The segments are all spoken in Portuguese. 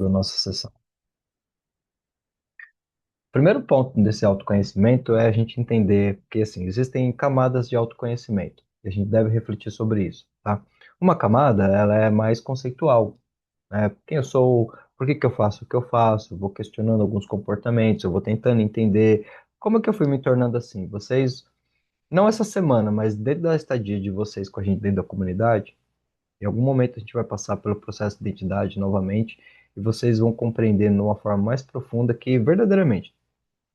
da nossa sessão. O primeiro ponto desse autoconhecimento é a gente entender que, assim, existem camadas de autoconhecimento, e a gente deve refletir sobre isso, tá? Uma camada, ela é mais conceitual, né? Quem eu sou, por que que eu faço o que eu faço, vou questionando alguns comportamentos, eu vou tentando entender como é que eu fui me tornando assim. Vocês, não essa semana, mas desde a estadia de vocês com a gente dentro da comunidade, em algum momento a gente vai passar pelo processo de identidade novamente, e vocês vão compreender de uma forma mais profunda que, verdadeiramente,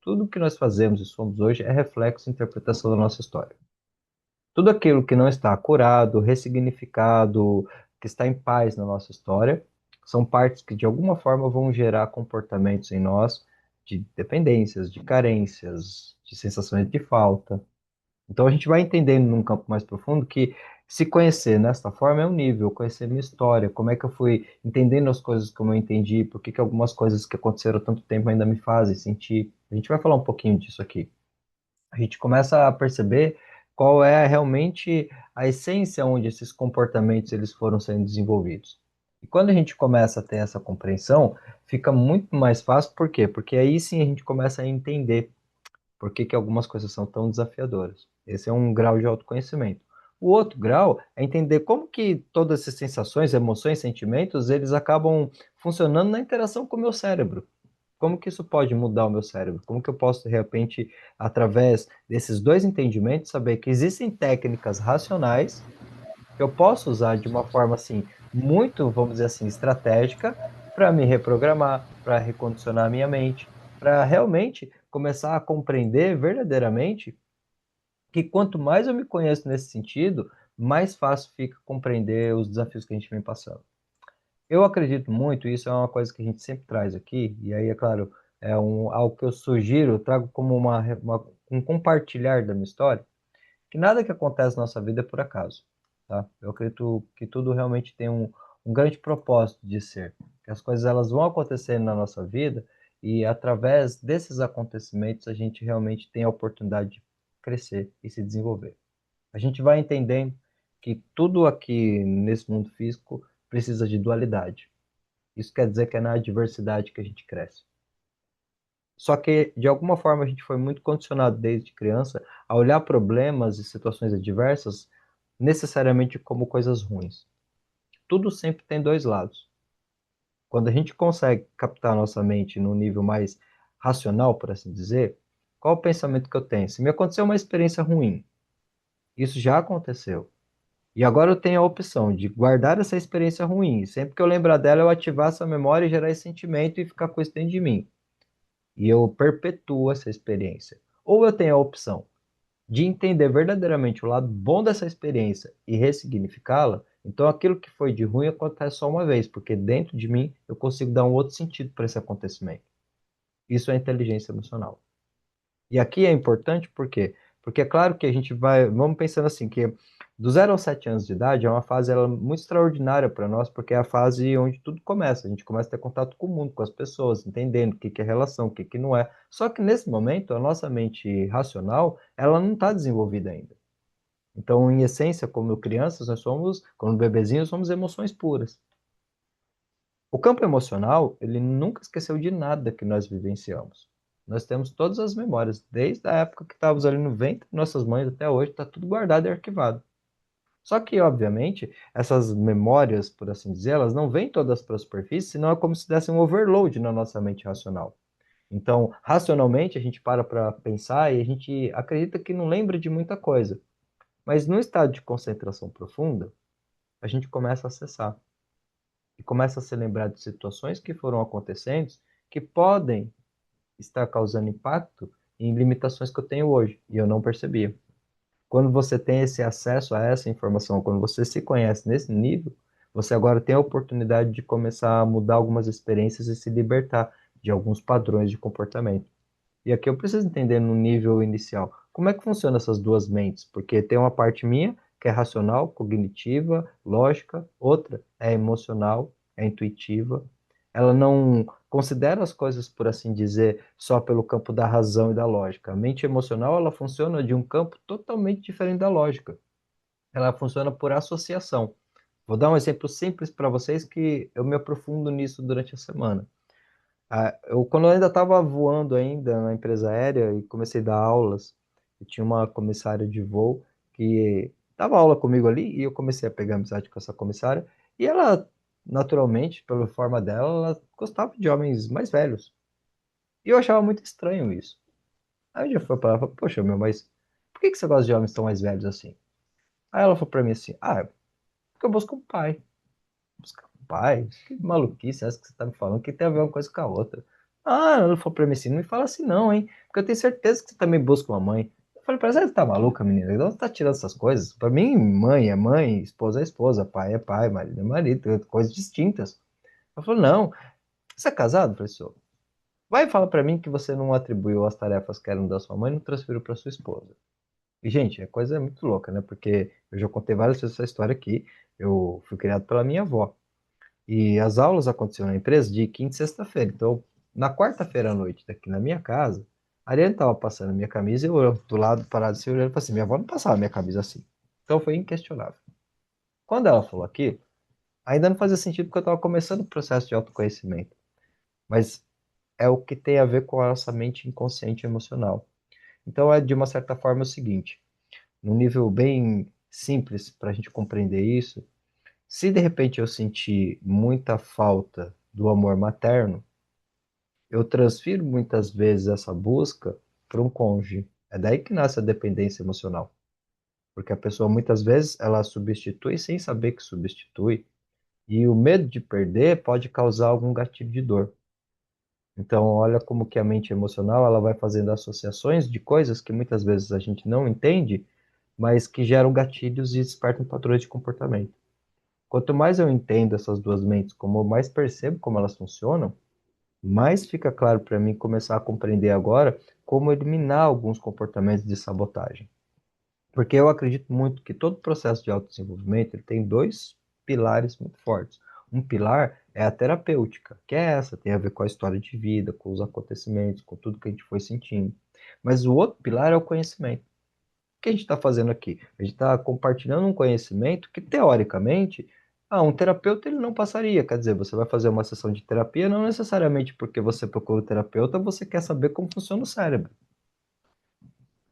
tudo que nós fazemos e somos hoje é reflexo e interpretação da nossa história. Tudo aquilo que não está curado, ressignificado, que está em paz na nossa história, são partes que de alguma forma vão gerar comportamentos em nós de dependências, de carências, de sensações de falta. Então a gente vai entendendo num campo mais profundo que se conhecer nesta forma é um nível, conhecer minha história, como é que eu fui entendendo as coisas como eu entendi, por que que algumas coisas que aconteceram há tanto tempo ainda me fazem sentir. A gente vai falar um pouquinho disso aqui. A gente começa a perceber qual é realmente a essência onde esses comportamentos eles foram sendo desenvolvidos. E quando a gente começa a ter essa compreensão, fica muito mais fácil, por quê? Porque aí sim a gente começa a entender por que que algumas coisas são tão desafiadoras. Esse é um grau de autoconhecimento. O outro grau é entender como que todas essas sensações, emoções, sentimentos, eles acabam funcionando na interação com o meu cérebro. Como que isso pode mudar o meu cérebro? Como que eu posso, de repente, através desses dois entendimentos, saber que existem técnicas racionais que eu posso usar de uma forma assim, muito, vamos dizer assim, estratégica para me reprogramar, para recondicionar a minha mente, para realmente começar a compreender verdadeiramente que quanto mais eu me conheço nesse sentido, mais fácil fica compreender os desafios que a gente vem passando. Eu acredito muito, isso é uma coisa que a gente sempre traz aqui, e aí, é claro, algo que eu sugiro, eu trago como um compartilhar da minha história, que nada que acontece na nossa vida é por acaso, tá? Eu acredito que tudo realmente tem um grande propósito de ser, que as coisas elas vão acontecendo na nossa vida e através desses acontecimentos a gente realmente tem a oportunidade de crescer e se desenvolver. A gente vai entendendo que tudo aqui nesse mundo físico precisa de dualidade. Isso quer dizer que é na adversidade que a gente cresce. Só que, de alguma forma, a gente foi muito condicionado desde criança a olhar problemas e situações adversas necessariamente como coisas ruins. Tudo sempre tem dois lados. Quando a gente consegue captar a nossa mente num nível mais racional, por assim dizer, qual o pensamento que eu tenho? Se me aconteceu uma experiência ruim, isso já aconteceu. E agora eu tenho a opção de guardar essa experiência ruim. Sempre que eu lembrar dela, eu ativar essa memória e gerar esse sentimento e ficar com isso dentro de mim. E eu perpetuo essa experiência. Ou eu tenho a opção de entender verdadeiramente o lado bom dessa experiência e ressignificá-la, então aquilo que foi de ruim acontece só uma vez, porque dentro de mim eu consigo dar um outro sentido para esse acontecimento. Isso é inteligência emocional. E aqui é importante por quê? Porque é claro que a gente vai, vamos pensando assim, que do 0 aos 7 anos de idade é uma fase ela, muito extraordinária para nós, porque é a fase onde tudo começa. A gente começa a ter contato com o mundo, com as pessoas, entendendo o que que é relação, o que que não é. Só que nesse momento, a nossa mente racional, ela não está desenvolvida ainda. Então, em essência, como crianças, nós somos, como bebezinhos, somos emoções puras. O campo emocional, ele nunca esqueceu de nada que nós vivenciamos. Nós temos todas as memórias, desde a época que estávamos ali no ventre de nossas mães até hoje, está tudo guardado e arquivado. Só que, obviamente, essas memórias, por assim dizer, elas não vêm todas para a superfície, senão é como se desse um overload na nossa mente racional. Então, racionalmente, a gente para pensar e a gente acredita que não lembra de muita coisa. Mas no estado de concentração profunda, a gente começa a acessar e começa a se lembrar de situações que foram acontecendo que podem estar causando impacto em limitações que eu tenho hoje e eu não percebia. Quando você tem esse acesso a essa informação, quando você se conhece nesse nível, você agora tem a oportunidade de começar a mudar algumas experiências e se libertar de alguns padrões de comportamento. E aqui eu preciso entender no nível inicial como é que funcionam essas duas mentes, porque tem uma parte minha que é racional, cognitiva, lógica, outra é emocional, é intuitiva. Ela não considera as coisas, por assim dizer, só pelo campo da razão e da lógica. A mente emocional, ela funciona de um campo totalmente diferente da lógica. Ela funciona por associação. Vou dar um exemplo simples para vocês que eu me aprofundo nisso durante a semana. Quando eu ainda estava voando ainda na empresa aérea e comecei a dar aulas, eu tinha uma comissária de voo que dava aula comigo ali e eu comecei a pegar amizade com essa comissária e ela, naturalmente, pela forma dela, ela gostava de homens mais velhos. E eu achava muito estranho isso. Aí eu já fui para ela e falei, poxa, meu, mas por que que você gosta de homens tão mais velhos assim? Aí ela falou para mim assim, porque eu busco um pai. Buscar um pai? Que maluquice é essa que você tá me falando? Que tem a ver uma coisa com a outra? Ela falou pra mim assim, não me fala assim não, hein? Porque eu tenho certeza que você também busca uma mãe. Eu falei pra ela, você tá maluca, menina? De onde você tá tirando essas coisas? Pra mim, mãe é mãe, esposa é esposa, pai é pai, marido é marido, coisas distintas. Ela falou, não, você é casado? Eu falei, sou. Vai e fala pra mim que você não atribuiu as tarefas que eram da sua mãe e não transferiu pra sua esposa. E, gente, a coisa é muito louca, né? Porque eu já contei várias vezes essa história aqui. Eu fui criado pela minha avó. E as aulas aconteciam na empresa de quinta e sexta-feira. Então, na quarta-feira à noite, daqui na minha casa, a Ariane estava passando a minha camisa e eu do lado parado assim, olhando para assim, minha avó não passava a minha camisa assim. Então foi inquestionável. Quando ela falou aquilo, ainda não fazia sentido porque eu estava começando o processo de autoconhecimento. Mas é o que tem a ver com a nossa mente inconsciente e emocional. Então é de uma certa forma o seguinte, num nível bem simples para a gente compreender isso, se de repente eu sentir muita falta do amor materno, eu transfiro muitas vezes essa busca para um cônjuge. É daí que nasce a dependência emocional. Porque a pessoa muitas vezes ela substitui sem saber que substitui, e o medo de perder pode causar algum gatilho de dor. Então, olha como que a mente emocional ela vai fazendo associações de coisas que muitas vezes a gente não entende, mas que geram gatilhos e despertam padrões de comportamento. Quanto mais eu entendo essas duas mentes, como eu mais percebo como elas funcionam, mais fica claro para mim começar a compreender agora como eliminar alguns comportamentos de sabotagem. Porque eu acredito muito que todo processo de autodesenvolvimento ele tem dois pilares muito fortes. Um pilar é a terapêutica, que é essa, tem a ver com a história de vida, com os acontecimentos, com tudo que a gente foi sentindo. Mas o outro pilar é o conhecimento. O que a gente está fazendo aqui? A gente está compartilhando um conhecimento que, teoricamente, um terapeuta ele não passaria. Quer dizer, você vai fazer uma sessão de terapia, não necessariamente porque você procura o terapeuta, você quer saber como funciona o cérebro.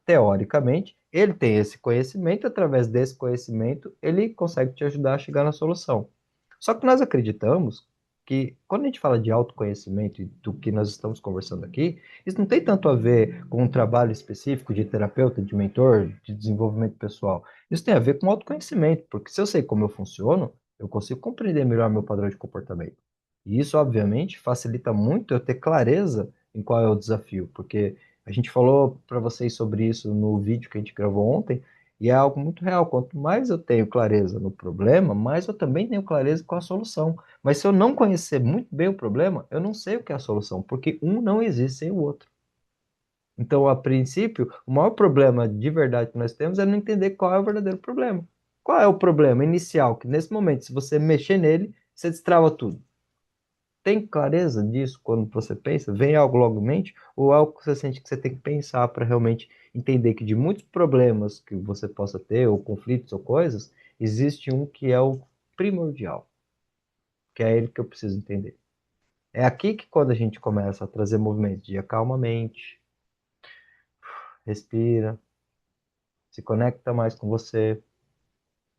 Teoricamente, ele tem esse conhecimento, através desse conhecimento, ele consegue te ajudar a chegar na solução. Só que nós acreditamos que, quando a gente fala de autoconhecimento e do que nós estamos conversando aqui, isso não tem tanto a ver com um trabalho específico de terapeuta, de mentor, de desenvolvimento pessoal. Isso tem a ver com autoconhecimento, porque se eu sei como eu funciono, eu consigo compreender melhor meu padrão de comportamento. E isso, obviamente, facilita muito eu ter clareza em qual é o desafio, porque a gente falou para vocês sobre isso no vídeo que a gente gravou ontem, e é algo muito real. Quanto mais eu tenho clareza no problema, mais eu também tenho clareza com a solução. Mas se eu não conhecer muito bem o problema, eu não sei o que é a solução, porque um não existe sem o outro. Então, a princípio, o maior problema de verdade que nós temos é não entender qual é o verdadeiro problema. Qual é o problema inicial? Que nesse momento, se você mexer nele, você destrava tudo. Tem clareza disso quando você pensa? Vem algo logo em mente? Ou é algo que você sente que você tem que pensar para realmente entender que de muitos problemas que você possa ter, ou conflitos ou coisas, existe um que é o primordial, que é ele que eu preciso entender. É aqui que quando a gente começa a trazer movimentos de acalma a mente, respira, se conecta mais com você.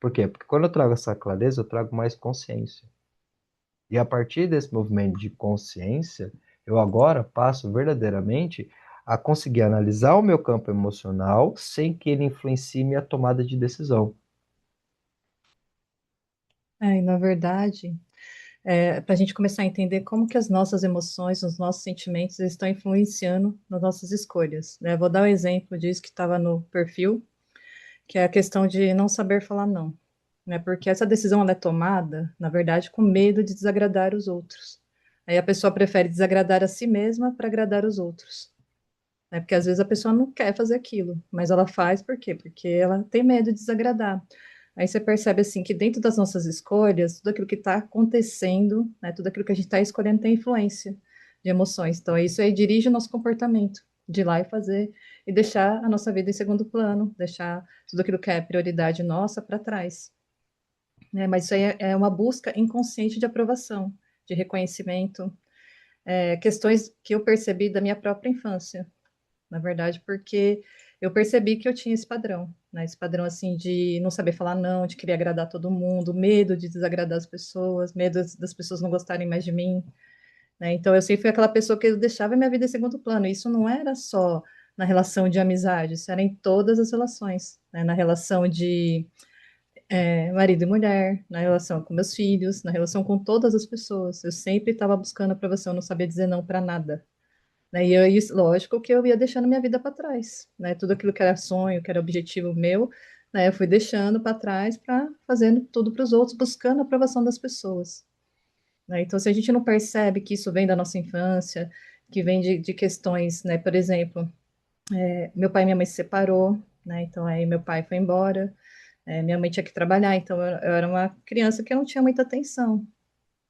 Por quê? Porque quando eu trago essa clareza, eu trago mais consciência. E a partir desse movimento de consciência, eu agora passo verdadeiramente a conseguir analisar o meu campo emocional sem que ele influencie minha tomada de decisão. E na verdade, para a gente começar a entender como que as nossas emoções, os nossos sentimentos estão influenciando nas nossas escolhas, né? Vou dar um exemplo disso que estava no perfil, que é a questão de não saber falar não, né? Porque essa decisão ela é tomada, na verdade, com medo de desagradar os outros. Aí a pessoa prefere desagradar a si mesma para agradar os outros, né? Porque às vezes a pessoa não quer fazer aquilo, mas ela faz por quê? Porque ela tem medo de desagradar. Aí você percebe assim que dentro das nossas escolhas, tudo aquilo que está acontecendo, né, tudo aquilo que a gente está escolhendo tem influência de emoções. Então isso aí dirige o nosso comportamento, de ir lá e fazer e deixar a nossa vida em segundo plano, deixar tudo aquilo que é prioridade nossa para trás. né? Mas isso aí é uma busca inconsciente de aprovação, de reconhecimento, questões que eu percebi da minha própria infância, na verdade, porque eu percebi que eu tinha esse padrão, né? Esse padrão assim de não saber falar não, de querer agradar todo mundo, medo de desagradar as pessoas, medo das pessoas não gostarem mais de mim, né? Então eu sempre fui aquela pessoa que deixava minha vida em segundo plano. Isso não era só na relação de amizade, isso era em todas as relações, né? Na relação de marido e mulher, na relação com meus filhos, na relação com todas as pessoas. Eu sempre estava buscando aprovação, eu não sabia dizer não para nada. Né? E aí, lógico que eu ia deixando minha vida para trás, né? Tudo aquilo que era sonho, que era objetivo meu, né? Eu fui deixando para trás para fazendo tudo para os outros, buscando a aprovação das pessoas. Né? Então, se a gente não percebe que isso vem da nossa infância, que vem de questões, né? Por exemplo, meu pai e minha mãe se separou, né? Então aí meu pai foi embora, minha mãe tinha que trabalhar, então eu era uma criança que não tinha muita atenção,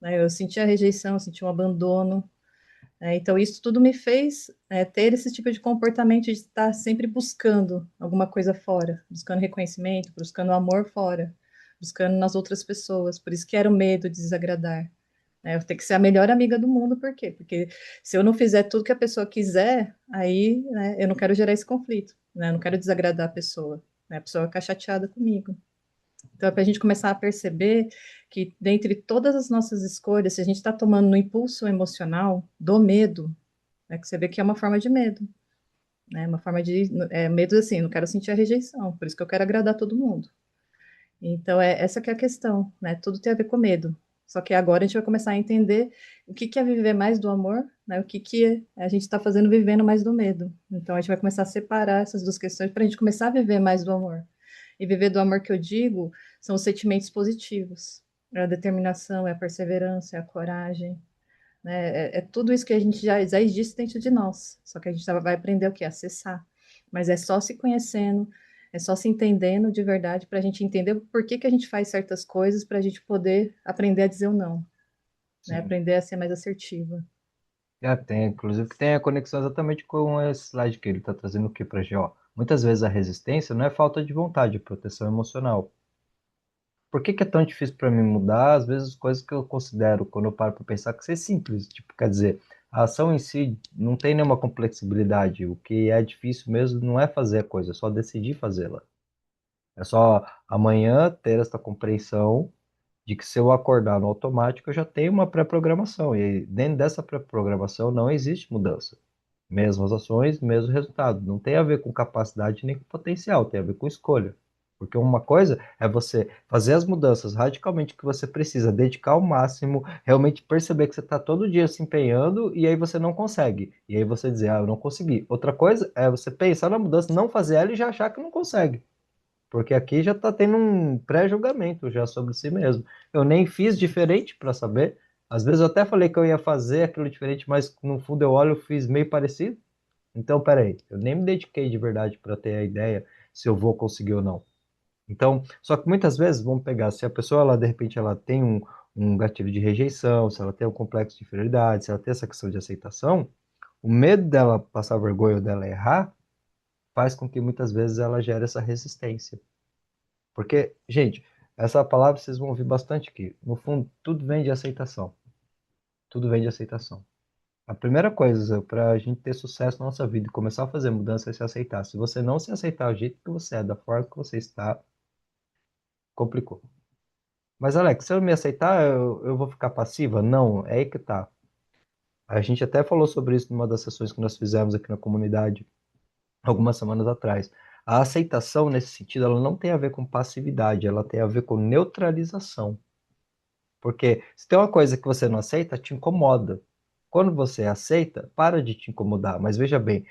né? Eu sentia rejeição, eu sentia um abandono, então, isso tudo me fez ter esse tipo de comportamento de estar sempre buscando alguma coisa fora, buscando reconhecimento, buscando amor fora, buscando nas outras pessoas. Por isso que era o medo de desagradar. Eu tenho que ser a melhor amiga do mundo, por quê? Porque se eu não fizer tudo que a pessoa quiser, aí eu não quero gerar esse conflito, né? Eu não quero desagradar a pessoa, né? A pessoa vai ficar chateada comigo. Então, é para a gente começar a perceber que, dentre todas as nossas escolhas, se a gente está tomando no impulso emocional do medo, que você vê que é uma forma de medo, né? Uma forma de medo assim, não quero sentir a rejeição, por isso que eu quero agradar todo mundo. Então, essa que é a questão, né? Tudo tem a ver com medo. Só que agora a gente vai começar a entender o que que é viver mais do amor, né? O que que a gente está fazendo vivendo mais do medo. Então, a gente vai começar a separar essas duas questões para a gente começar a viver mais do amor. E viver do amor que eu digo são os sentimentos positivos. É a determinação, é a perseverança, é a coragem, né? É tudo isso que a gente já existe dentro de nós. Só que a gente vai aprender o que? Acessar. Mas é só se conhecendo, é só se entendendo de verdade para a gente entender por que que a gente faz certas coisas para a gente poder aprender a dizer o não, né? Sim. Aprender a ser mais assertiva. Tem, inclusive, que tem a conexão exatamente com esse slide que ele está trazendo aqui para a gente. Ó, muitas vezes a resistência não é falta de vontade, é proteção emocional. Por que que é tão difícil para mim mudar? Às vezes, coisas que eu considero, quando eu paro para pensar, que ser simples. Tipo, quer dizer, a ação em si não tem nenhuma complexibilidade. O que é difícil mesmo não é fazer a coisa, é só decidir fazê-la. É só amanhã ter essa compreensão de que se eu acordar no automático, eu já tenho uma pré-programação. E dentro dessa pré-programação não existe mudança. Mesmas ações, mesmo resultado. Não tem a ver com capacidade nem com potencial, tem a ver com escolha. Porque uma coisa é você fazer as mudanças radicalmente que você precisa, dedicar ao máximo, realmente perceber que você está todo dia se empenhando e aí você não consegue. E aí você dizer, ah, eu não consegui. Outra coisa é você pensar na mudança, não fazer ela e já achar que não consegue. Porque aqui já está tendo um pré-julgamento já sobre si mesmo. Eu nem fiz diferente para saber. Às vezes eu até falei que eu ia fazer aquilo diferente, mas no fundo eu olho e fiz meio parecido. Então, peraí, eu nem me dediquei de verdade para ter a ideia se eu vou conseguir ou não. Então, só que muitas vezes, vamos pegar, se a pessoa, ela, de repente, ela tem um gatilho de rejeição, se ela tem um complexo de inferioridade, se ela tem essa questão de aceitação, o medo dela passar vergonha ou dela errar faz com que muitas vezes ela gere essa resistência. Porque, gente, essa palavra vocês vão ouvir bastante aqui. No fundo, tudo vem de aceitação. Tudo vem de aceitação. A primeira coisa para a gente ter sucesso na nossa vida e começar a fazer mudança é se aceitar. Se você não se aceitar do jeito que você é, da forma que você está, complicou. Mas, Alex, se eu me aceitar, eu vou ficar passiva? Não, é aí que tá. A gente até falou sobre isso numa das sessões que nós fizemos aqui na comunidade algumas semanas atrás. A aceitação, nesse sentido, ela não tem a ver com passividade, ela tem a ver com neutralização. Porque se tem uma coisa que você não aceita, te incomoda. Quando você aceita, para de te incomodar. Mas veja bem,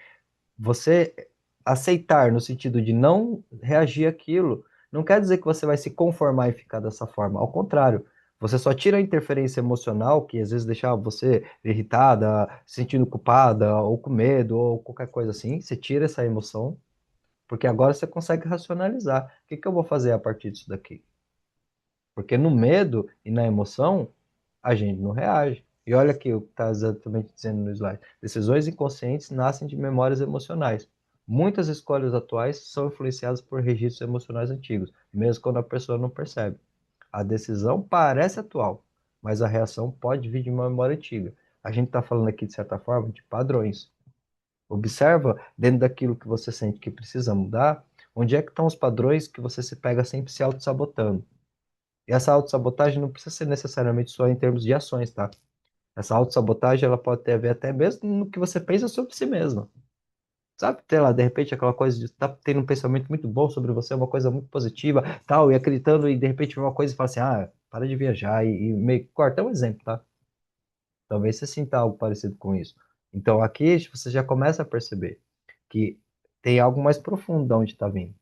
você aceitar no sentido de não reagir àquilo, não quer dizer que você vai se conformar e ficar dessa forma. Ao contrário, você só tira a interferência emocional, que às vezes deixava você irritada, se sentindo culpada, ou com medo, ou qualquer coisa assim. Você tira essa emoção, porque agora você consegue racionalizar. O que que eu vou fazer a partir disso daqui? Porque no medo e na emoção, a gente não reage. E olha aqui o que está exatamente dizendo no slide. Decisões inconscientes nascem de memórias emocionais. Muitas escolhas atuais são influenciadas por registros emocionais antigos, mesmo quando a pessoa não percebe. A decisão parece atual, mas a reação pode vir de uma memória antiga. A gente está falando aqui, de certa forma, de padrões. Observa dentro daquilo que você sente que precisa mudar, onde é que estão os padrões que você se pega sempre se auto-sabotando. E essa autossabotagem não precisa ser necessariamente só em termos de ações, tá? Essa autossabotagem, ela pode ter a ver até mesmo no que você pensa sobre si mesma. Sabe, sei lá, de repente aquela coisa de estar tendo um pensamento muito bom sobre você, uma coisa muito positiva, tal, e acreditando, e de repente vem uma coisa e fala assim, ah, para de viajar, e meio que corta. É um exemplo, tá? Talvez você sinta algo parecido com isso. Então aqui você já começa a perceber que tem algo mais profundo de onde está vindo.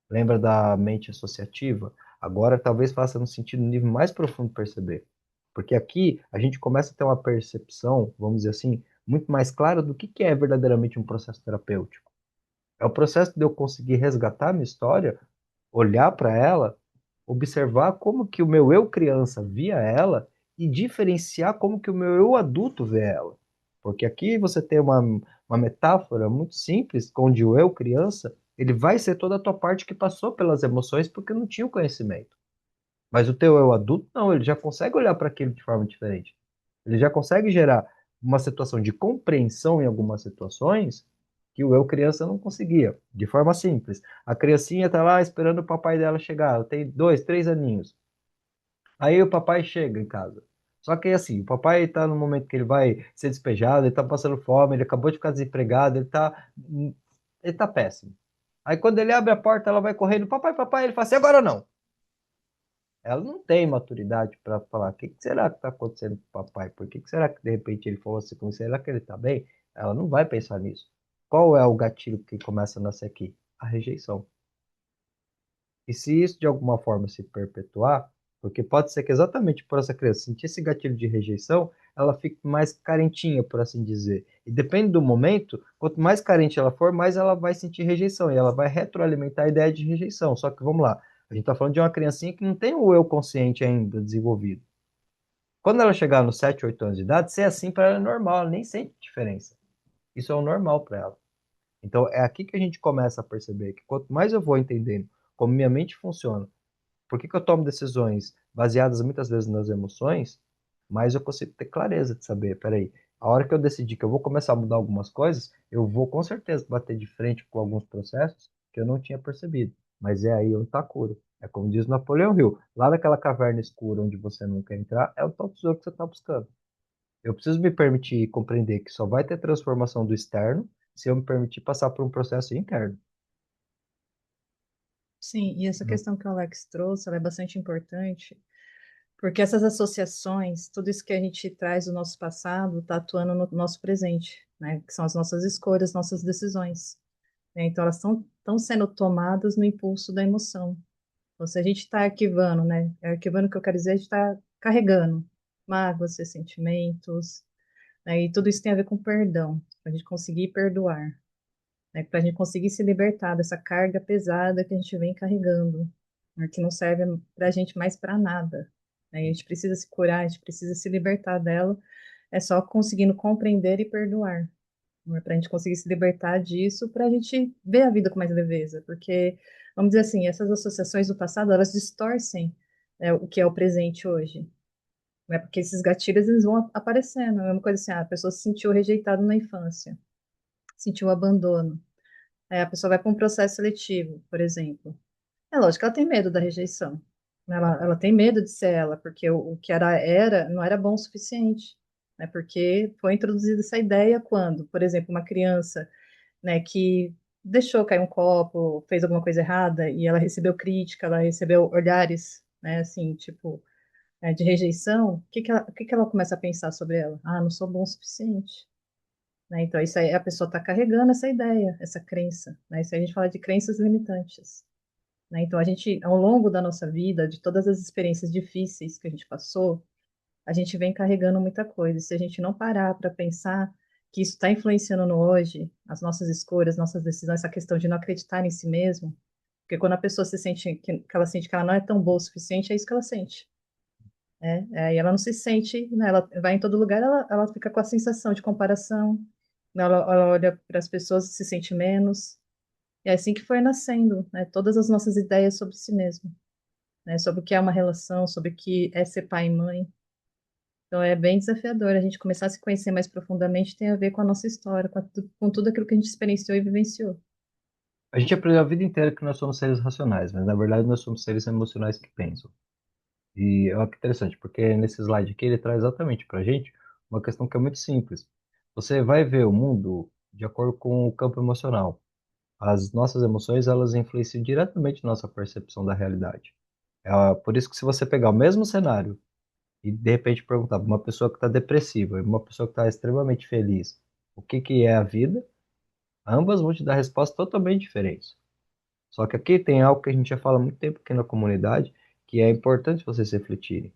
Lembra da mente associativa? Agora talvez faça no sentido, no nível mais profundo perceber. Porque aqui a gente começa a ter uma percepção, vamos dizer assim, muito mais clara do que é verdadeiramente um processo terapêutico. É o processo de eu conseguir resgatar a minha história, olhar para ela, observar como que o meu eu criança via ela e diferenciar como que o meu eu adulto vê ela. Porque aqui você tem uma metáfora muito simples, onde o eu criança, ele vai ser toda a tua parte que passou pelas emoções porque não tinha o conhecimento. Mas o teu eu adulto, não, ele já consegue olhar para aquilo de forma diferente. Ele já consegue gerar uma situação de compreensão em algumas situações que o eu criança não conseguia, de forma simples. A criancinha está lá esperando o papai dela chegar, ela tem 2, 3 aninhos. Aí o papai chega em casa. Só que assim, o papai está no momento que ele vai ser despejado, ele está passando fome, ele acabou de ficar desempregado, ele tá péssimo. Aí quando ele abre a porta, ela vai correndo, papai, papai, ele fala assim, agora não. Ela não tem maturidade para falar o que será que está acontecendo com o papai, por que será que de repente ele falou assim, como será que ele está bem? Ela não vai pensar nisso. Qual é o gatilho que começa a nascer aqui? A rejeição. E se isso de alguma forma se perpetuar, porque pode ser que exatamente por essa criança sentir esse gatilho de rejeição, ela fique mais carentinha, por assim dizer. E depende do momento, quanto mais carente ela for, mais ela vai sentir rejeição e ela vai retroalimentar a ideia de rejeição. Só que vamos lá, a gente está falando de uma criancinha que não tem o eu consciente ainda desenvolvido. Quando ela chegar nos 7, 8 anos de idade, ser assim para ela é normal, ela nem sente diferença. Isso é o normal para ela. Então é aqui que a gente começa a perceber que quanto mais eu vou entendendo como minha mente funciona, por que que eu tomo decisões baseadas muitas vezes nas emoções, mais eu consigo ter clareza de saber, peraí, a hora que eu decidir que eu vou começar a mudar algumas coisas, eu vou com certeza bater de frente com alguns processos que eu não tinha percebido. Mas é aí onde está a cura. É como diz Napoleão Hill, lá naquela caverna escura onde você não quer entrar, é o tal tesouro que você está buscando. Eu preciso me permitir compreender que só vai ter transformação do externo se eu me permitir passar por um processo interno. Sim, e essa questão que o Alex trouxe, ela é bastante importante, porque essas associações, tudo isso que a gente traz do nosso passado, está atuando no nosso presente, né? Que são as nossas escolhas, nossas decisões, né? Então, elas estão sendo tomadas no impulso da emoção. Então, se a gente está arquivando, né? Arquivando o que eu quero dizer, a gente está carregando mágoas, ressentimentos, né? E tudo isso tem a ver com perdão, para a gente conseguir perdoar, né? Para a gente conseguir se libertar dessa carga pesada que a gente vem carregando, né? Que não serve para a gente mais para nada, né? E a gente precisa se curar, a gente precisa se libertar dela, é só conseguindo compreender e perdoar, né? Para a gente conseguir se libertar disso, para a gente ver a vida com mais leveza, porque, vamos dizer assim, essas associações do passado, elas distorcem, né, o que é o presente hoje, né? Porque esses gatilhos, eles vão aparecendo, é uma coisa assim, ah, a pessoa se sentiu rejeitada na infância, sentiu abandono, aí a pessoa vai para um processo seletivo, por exemplo. É lógico que ela tem medo da rejeição. Ela tem medo de ser ela, porque o que era não era bom o suficiente. Né? Porque foi introduzida essa ideia quando, por exemplo, uma criança, né, que deixou cair um copo, fez alguma coisa errada, e ela recebeu crítica, ela recebeu olhares, né, assim, tipo, de rejeição, o que que ela começa a pensar sobre ela? Ah, não sou bom o suficiente. Né? Então, isso aí, a pessoa está carregando essa ideia, essa crença. Né? Isso aí a gente fala de crenças limitantes. Né? Então, a gente, ao longo da nossa vida, de todas as experiências difíceis que a gente passou, a gente vem carregando muita coisa. E se a gente não parar para pensar que isso está influenciando no hoje, as nossas escolhas, nossas decisões, essa questão de não acreditar em si mesmo, porque quando a pessoa se sente que ela sente que ela não é tão boa o suficiente, é isso que ela sente. Né? E ela não se sente, né? Ela vai em todo lugar, ela fica com a sensação de comparação, né? Ela olha para as pessoas e se sente menos. E é assim que foi nascendo, né? Todas as nossas ideias sobre si mesmo. né? Sobre o que é uma relação, sobre o que é ser pai e mãe. Então é bem desafiador a gente começar a se conhecer mais profundamente, tem a ver com a nossa história, com tudo aquilo que a gente experienciou e vivenciou. A gente aprendeu a vida inteira que nós somos seres racionais, mas na verdade nós somos seres emocionais que pensam. E olha que interessante, porque nesse slide aqui ele traz exatamente para a gente uma questão que é muito simples. Você vai ver o mundo de acordo com o campo emocional. As nossas emoções, elas influenciam diretamente na nossa percepção da realidade. Por isso que se você pegar o mesmo cenário e de repente perguntar para uma pessoa que está depressiva e uma pessoa que está extremamente feliz o que que é a vida, ambas vão te dar respostas totalmente diferentes. Só que aqui tem algo que a gente já fala há muito tempo aqui na comunidade, que é importante vocês refletirem.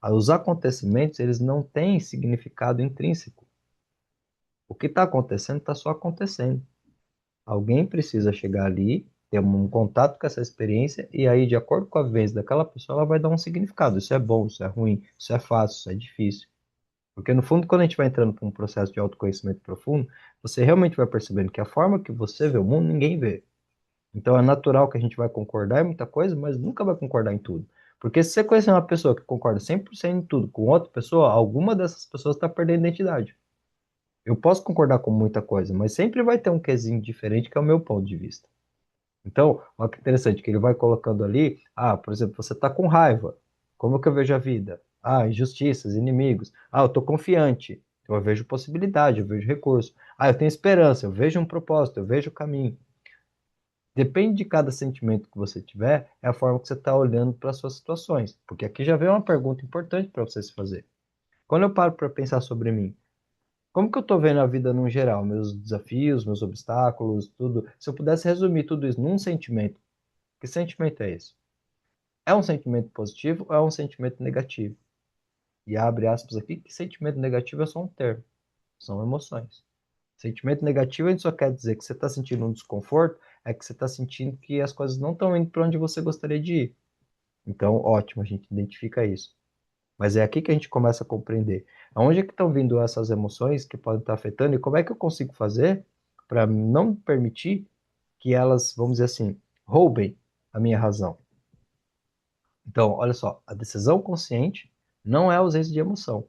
Os acontecimentos, eles não têm significado intrínseco. O que está acontecendo está só acontecendo. Alguém precisa chegar ali, ter um contato com essa experiência, e aí, de acordo com a vivência daquela pessoa, ela vai dar um significado. Isso é bom, isso é ruim, isso é fácil, isso é difícil. Porque, no fundo, quando a gente vai entrando para um processo de autoconhecimento profundo, você realmente vai percebendo que a forma que você vê o mundo, ninguém vê. Então é natural que a gente vai concordar em muita coisa, mas nunca vai concordar em tudo. Porque se você conhecer uma pessoa que concorda 100% em tudo com outra pessoa, alguma dessas pessoas está perdendo identidade. Eu posso concordar com muita coisa, mas sempre vai ter um quesinho diferente que é o meu ponto de vista. Então, olha que interessante, que ele vai colocando ali, por exemplo, você está com raiva, como que eu vejo a vida? Injustiças, inimigos. Eu estou confiante, então eu vejo possibilidade, eu vejo recurso. Eu tenho esperança, eu vejo um propósito, eu vejo o caminho. Depende de cada sentimento que você tiver, é a forma que você está olhando para as suas situações. Porque aqui já vem uma pergunta importante para você se fazer. Quando eu paro para pensar sobre mim, como que eu estou vendo a vida no geral? Meus desafios, meus obstáculos, tudo. Se eu pudesse resumir tudo isso num sentimento, que sentimento é esse? É um sentimento positivo ou é um sentimento negativo? E abre aspas aqui, que sentimento negativo é só um termo, são emoções. Sentimento negativo, a gente só quer dizer que você está sentindo um desconforto, é que você está sentindo que as coisas não estão indo para onde você gostaria de ir. Então, ótimo, a gente identifica isso. Mas é aqui que a gente começa a compreender. Aonde é que estão vindo essas emoções que podem estar afetando e como é que eu consigo fazer para não permitir que elas, vamos dizer assim, roubem a minha razão. Então, olha só, a decisão consciente não é ausência de emoção.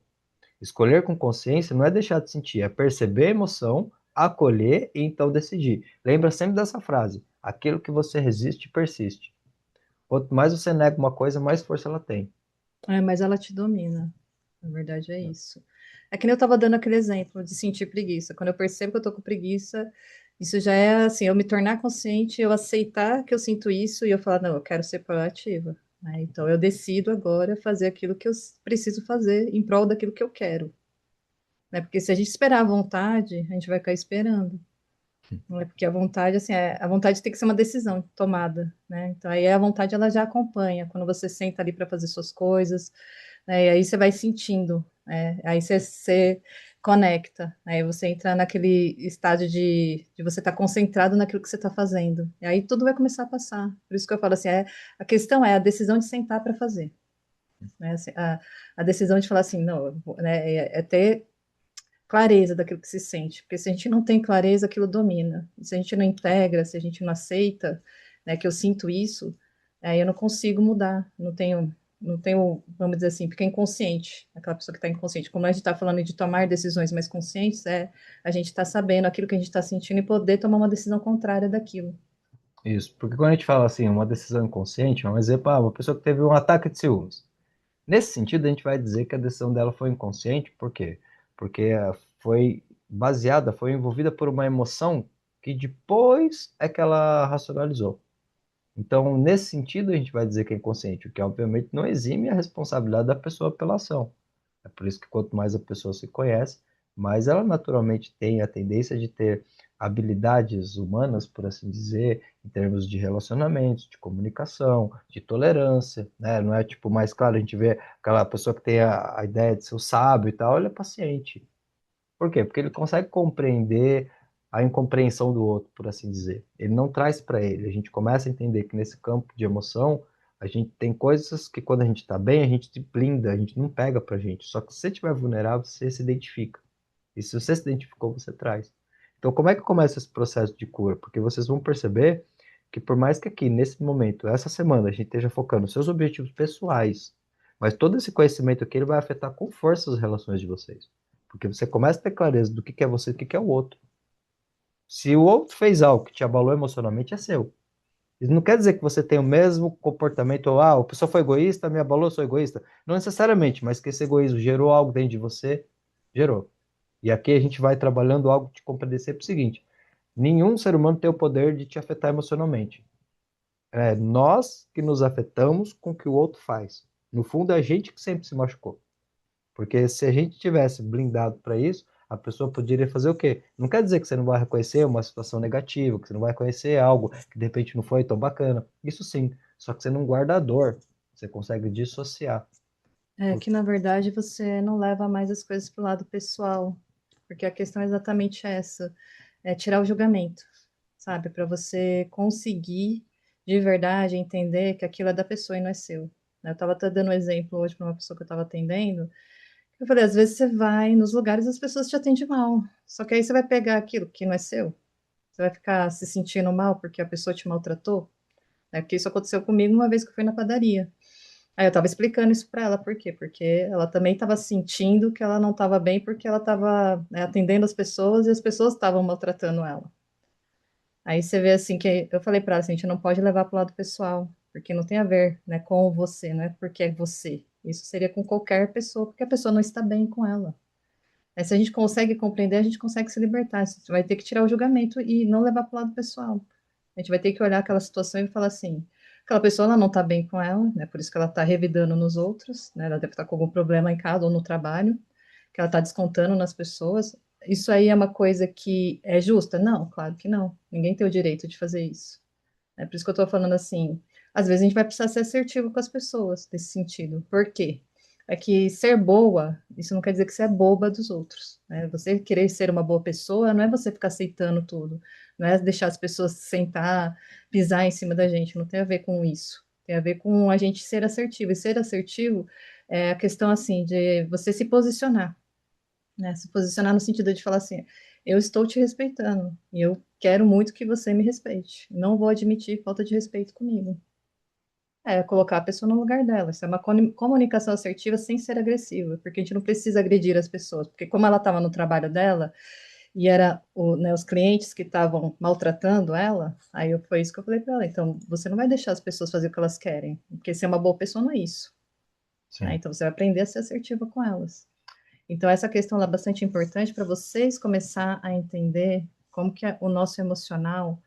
Escolher com consciência não é deixar de sentir, é perceber a emoção, acolher e então decidir. Lembra sempre dessa frase: aquilo que você resiste persiste. Quanto mais você nega uma coisa, mais força ela tem. É, mas ela te domina. Na verdade, é isso. É que nem eu estava dando aquele exemplo de sentir preguiça. Quando eu percebo que eu tô com preguiça, isso já é assim, eu me tornar consciente, eu aceitar que eu sinto isso e eu falar, não, eu quero ser proativa, né? Então eu decido agora fazer aquilo que eu preciso fazer em prol daquilo que eu quero, né? Porque se a gente esperar a vontade, a gente vai ficar esperando. Não é porque a vontade, assim, a vontade tem que ser uma decisão tomada, né? Então aí a vontade ela já acompanha quando você senta ali para fazer suas coisas, né? E aí você vai sentindo, né? Aí você conecta, aí você entra naquele estágio de você estar concentrado naquilo que você está fazendo. E aí tudo vai começar a passar. Por isso que eu falo assim, a questão é a decisão de sentar para fazer, né? Assim, a decisão de falar assim, não, né? É ter clareza daquilo que se sente, porque se a gente não tem clareza, aquilo domina. E se a gente não integra, se a gente não aceita, né, que eu sinto isso, aí eu não consigo mudar, não tenho, vamos dizer assim, ficar inconsciente, aquela pessoa que está inconsciente. Como a gente está falando de tomar decisões mais conscientes, a gente está sabendo aquilo que a gente está sentindo e poder tomar uma decisão contrária daquilo. Isso, porque quando a gente fala assim, uma decisão inconsciente, vamos dizer, uma pessoa que teve um ataque de ciúmes. Nesse sentido, a gente vai dizer que a decisão dela foi inconsciente, por quê? Porque foi baseada, foi envolvida por uma emoção que depois é que ela racionalizou. Então, nesse sentido, a gente vai dizer que é inconsciente, o que obviamente não exime a responsabilidade da pessoa pela ação. É por isso que quanto mais a pessoa se conhece, mais ela naturalmente tem a tendência de ter habilidades humanas, por assim dizer, em termos de relacionamentos, de comunicação, de tolerância, né? Não é tipo mais claro, a gente vê aquela pessoa que tem a ideia de ser o sábio e tal, ele é paciente. Por quê? Porque ele consegue compreender a incompreensão do outro, por assim dizer. Ele não traz para ele. A gente começa a entender que nesse campo de emoção, a gente tem coisas que quando a gente está bem, a gente se blinda, a gente não pega para a gente. Só que se você estiver vulnerável, você se identifica. E se você se identificou, você traz. Então, como é que começa esse processo de cura? Porque vocês vão perceber que por mais que aqui, nesse momento, essa semana, a gente esteja focando nos seus objetivos pessoais, mas todo esse conhecimento aqui, ele vai afetar com força as relações de vocês. Porque você começa a ter clareza do que é você e do que é o outro. Se o outro fez algo que te abalou emocionalmente, é seu. Isso não quer dizer que você tem o mesmo comportamento, ou, a pessoa foi egoísta, me abalou, eu sou egoísta. Não necessariamente, mas que esse egoísmo gerou algo dentro de você, gerou. E aqui a gente vai trabalhando algo de compreender sempre o seguinte: nenhum ser humano tem o poder de te afetar emocionalmente. É nós que nos afetamos com o que o outro faz. No fundo, é a gente que sempre se machucou. Porque se a gente tivesse blindado para isso, a pessoa poderia fazer o quê? Não quer dizer que você não vai reconhecer uma situação negativa, que você não vai reconhecer algo que de repente não foi tão bacana. Isso sim, só que você não guarda a dor. Você consegue dissociar. É que, na verdade, você não leva mais as coisas para o lado pessoal, porque a questão é exatamente essa, é tirar o julgamento, sabe? Para você conseguir, de verdade, entender que aquilo é da pessoa e não é seu. Eu estava até dando um exemplo hoje para uma pessoa que eu estava atendendo. Eu falei, às vezes você vai nos lugares e as pessoas te atendem mal, só que aí você vai pegar aquilo que não é seu, você vai ficar se sentindo mal porque a pessoa te maltratou, né? Porque isso aconteceu comigo uma vez que eu fui na padaria. Aí eu tava explicando isso pra ela, por quê? Porque ela também tava sentindo que ela não tava bem porque ela tava, né, atendendo as pessoas e as pessoas estavam maltratando ela. Aí você vê assim que eu falei pra ela assim, a gente não pode levar pro lado pessoal, porque não tem a ver, né, com você, não é porque é você. Isso seria com qualquer pessoa, porque a pessoa não está bem com ela. Aí, se a gente consegue compreender, a gente consegue se libertar. Você vai ter que tirar o julgamento e não levar pro lado pessoal. A gente vai ter que olhar aquela situação e falar assim, aquela pessoa ela não está bem com ela, né? Por isso que ela está revidando nos outros, né? Ela deve estar com algum problema em casa ou no trabalho, que ela está descontando nas pessoas. Isso aí é uma coisa que é justa? Não, claro que não. Ninguém tem o direito de fazer isso. É por isso que eu estou falando assim. Às vezes a gente vai precisar ser assertivo com as pessoas nesse sentido. Por quê? É que ser boa, isso não quer dizer que você é boba dos outros, né? Você querer ser uma boa pessoa não é você ficar aceitando tudo, não é deixar as pessoas sentar, pisar em cima da gente, não tem a ver com isso. Tem a ver com a gente ser assertivo. E ser assertivo é a questão assim de você se posicionar, né? Se posicionar no sentido de falar assim, eu estou te respeitando e eu quero muito que você me respeite. Não vou admitir falta de respeito comigo. É colocar a pessoa no lugar dela. Isso é uma comunicação assertiva sem ser agressiva, porque a gente não precisa agredir as pessoas, porque como ela estava no trabalho dela e era né, os clientes que estavam maltratando ela, aí foi isso que eu falei para ela. Então, você não vai deixar as pessoas fazer o que elas querem, porque ser uma boa pessoa não é isso, né? Sim. Então, você vai aprender a ser assertiva com elas. Então, essa questão é bastante importante para vocês começar a entender como que é o nosso emocional,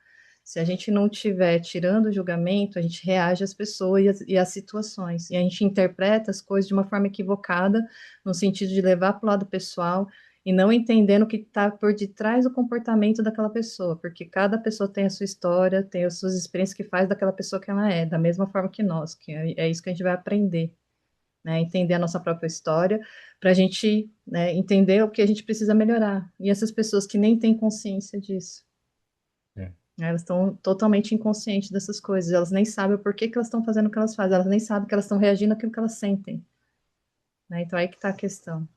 se a gente não estiver tirando o julgamento, a gente reage às pessoas e às situações, e a gente interpreta as coisas de uma forma equivocada, no sentido de levar para o lado pessoal, e não entendendo o que está por detrás do comportamento daquela pessoa, porque cada pessoa tem a sua história, tem as suas experiências que faz daquela pessoa que ela é, da mesma forma que nós, que é isso que a gente vai aprender, né, entender a nossa própria história, para a gente, né, entender o que a gente precisa melhorar. E essas pessoas que nem têm consciência disso, É. né, elas estão totalmente inconscientes dessas coisas, elas nem sabem o porquê que elas estão fazendo o que elas fazem, elas nem sabem que elas estão reagindo àquilo que elas sentem. Né, então aí que está a questão.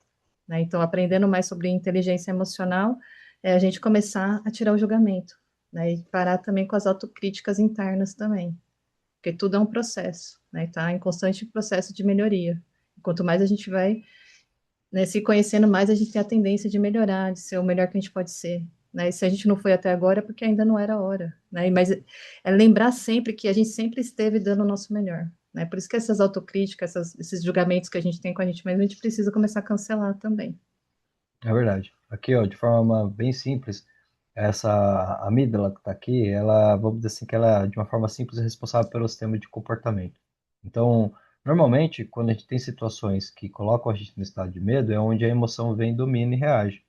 Né, então, aprendendo mais sobre inteligência emocional, é a gente começar a tirar o julgamento, né, e parar também com as autocríticas internas também, porque tudo é um processo, né, está em constante processo de melhoria. Quanto mais a gente vai, né, se conhecendo mais, a gente tem a tendência de melhorar, de ser o melhor que a gente pode ser. Né? E se a gente não foi até agora, é porque ainda não era a hora. Né? Mas é lembrar sempre que a gente sempre esteve dando o nosso melhor. Né? Por isso que essas autocríticas, esses julgamentos que a gente tem com a gente mesmo, a gente precisa começar a cancelar também. É verdade. Aqui, ó, de forma bem simples, essa amígdala que está aqui, ela, vamos dizer assim, que ela, de uma forma simples, é responsável pelo sistema de comportamento. Então, normalmente, quando a gente tem situações que colocam a gente no estado de medo, é onde a emoção vem, domina e reage.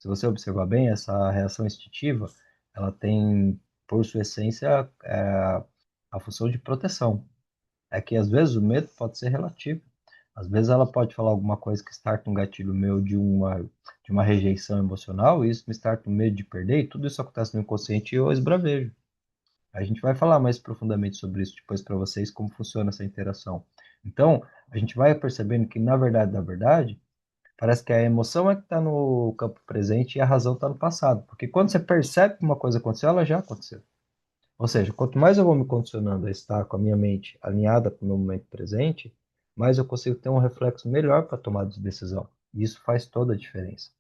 Se você observar bem, essa reação instintiva, ela tem, por sua essência, a função de proteção. É que às vezes o medo pode ser relativo. Às vezes ela pode falar alguma coisa que starta um gatilho meu de uma rejeição emocional, e isso me starta um medo de perder, e tudo isso acontece no inconsciente e eu esbravejo. A gente vai falar mais profundamente sobre isso depois para vocês, como funciona essa interação. Então, a gente vai percebendo que, na verdade, parece que a emoção é que está no campo presente e a razão está no passado. Porque quando você percebe que uma coisa aconteceu, ela já aconteceu. Ou seja, quanto mais eu vou me condicionando a estar com a minha mente alinhada com o meu momento presente, mais eu consigo ter um reflexo melhor para tomar de decisão. E isso faz toda a diferença.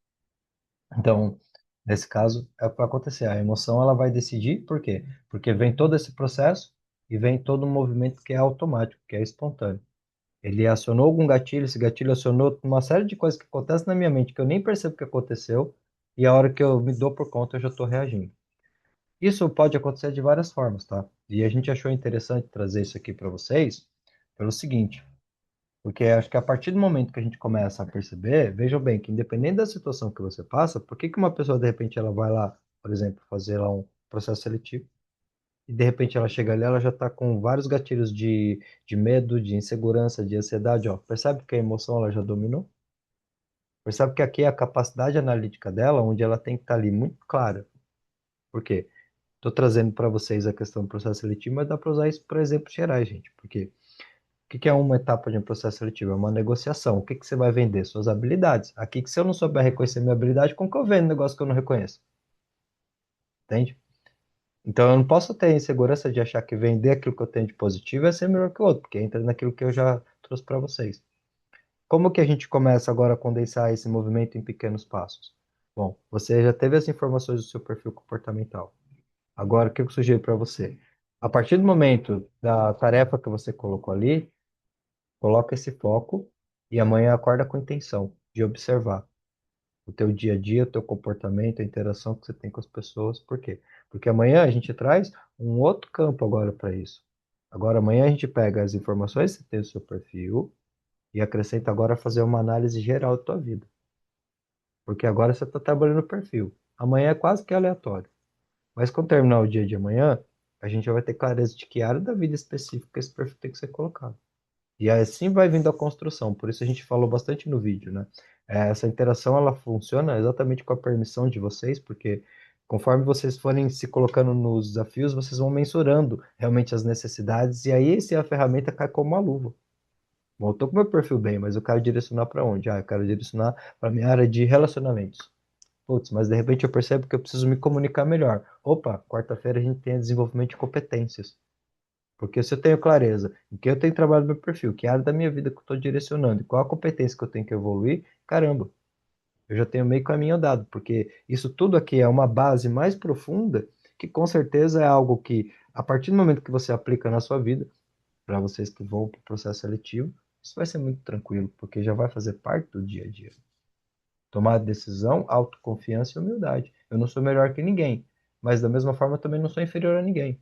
Então, nesse caso, é o que vai acontecer. A emoção ela vai decidir, por quê? Porque vem todo esse processo e vem todo um movimento que é automático, que é espontâneo. Ele acionou algum gatilho, esse gatilho acionou uma série de coisas que acontecem na minha mente que eu nem percebo que aconteceu, e a hora que eu me dou por conta, eu já estou reagindo. Isso pode acontecer de várias formas, tá? E a gente achou interessante trazer isso aqui para vocês pelo seguinte, porque acho que a partir do momento que a gente começa a perceber, vejam bem que independente da situação que você passa, por que que uma pessoa de repente ela vai lá, por exemplo, fazer lá um processo seletivo e de repente ela chega ali, ela já está com vários gatilhos de medo, de insegurança, de ansiedade, ó. Percebe que a emoção ela já dominou? Percebe que aqui é a capacidade analítica dela, onde ela tem que estar ali muito clara. Por quê? Estou trazendo para vocês a questão do processo seletivo, mas dá para usar isso para exemplos gerais, gente. Porque o que que é uma etapa de um processo seletivo? É uma negociação. O que que você vai vender? Suas habilidades. Aqui, que se eu não souber reconhecer minha habilidade, como que eu vendo um negócio que eu não reconheço? Entende? Então, eu não posso ter insegurança de achar que vender aquilo que eu tenho de positivo é ser melhor que o outro, porque entra naquilo que eu já trouxe para vocês. Como que a gente começa agora a condensar esse movimento em pequenos passos? Bom, você já teve as informações do seu perfil comportamental. Agora, o que eu sugiro para você? A partir do momento da tarefa que você colocou ali, coloca esse foco e amanhã acorda com intenção de observar o teu dia a dia, o teu comportamento, a interação que você tem com as pessoas. Por quê? Porque amanhã a gente traz um outro campo agora para isso. Agora, amanhã a gente pega as informações que você tem do seu perfil e acrescenta agora fazer uma análise geral da tua vida. Porque agora você está trabalhando no perfil. Amanhã é quase que aleatório. Mas quando terminar o dia de amanhã, a gente já vai ter clareza de que área da vida específica esse perfil tem que ser colocado. E assim vai vindo a construção. Por isso a gente falou bastante no vídeo, né? Essa interação ela funciona exatamente com a permissão de vocês, porque conforme vocês forem se colocando nos desafios, vocês vão mensurando realmente as necessidades, e aí se a ferramenta cai como uma luva. Bom, eu tô com meu perfil bem, mas eu quero direcionar para onde? Ah, eu quero direcionar para minha área de relacionamentos. Putz, mas de repente eu percebo que eu preciso me comunicar melhor. Opa, quarta-feira a gente tem desenvolvimento de competências. Porque se eu tenho clareza em que eu tenho trabalho no meu perfil, que área da minha vida que eu estou direcionando, e qual a competência que eu tenho que evoluir, caramba, eu já tenho meio caminho andado, porque isso tudo aqui é uma base mais profunda, que com certeza é algo que, a partir do momento que você aplica na sua vida, para vocês que vão para o processo seletivo, isso vai ser muito tranquilo, porque já vai fazer parte do dia a dia. Tomar decisão, autoconfiança e humildade. Eu não sou melhor que ninguém, mas da mesma forma eu também não sou inferior a ninguém.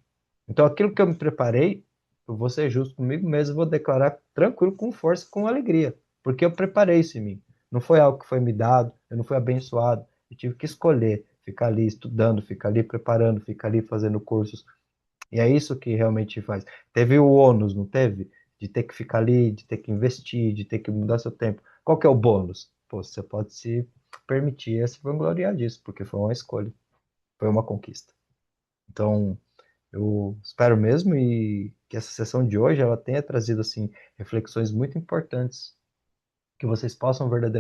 Então aquilo que eu me preparei, eu vou ser justo comigo mesmo, vou declarar tranquilo, com força, com alegria, porque eu preparei isso em mim. Não foi algo que foi me dado, eu não fui abençoado. Eu tive que escolher, ficar ali estudando, ficar ali preparando, ficar ali fazendo cursos. E é isso que realmente faz. Teve o ônus, não teve? De ter que ficar ali, de ter que investir, de ter que mudar seu tempo. Qual que é o bônus? Pô, você pode se permitir se vangloriar disso, porque foi uma escolha, foi uma conquista. Então, eu espero mesmo e que essa sessão de hoje ela tenha trazido assim reflexões muito importantes que vocês possam verdadeiramente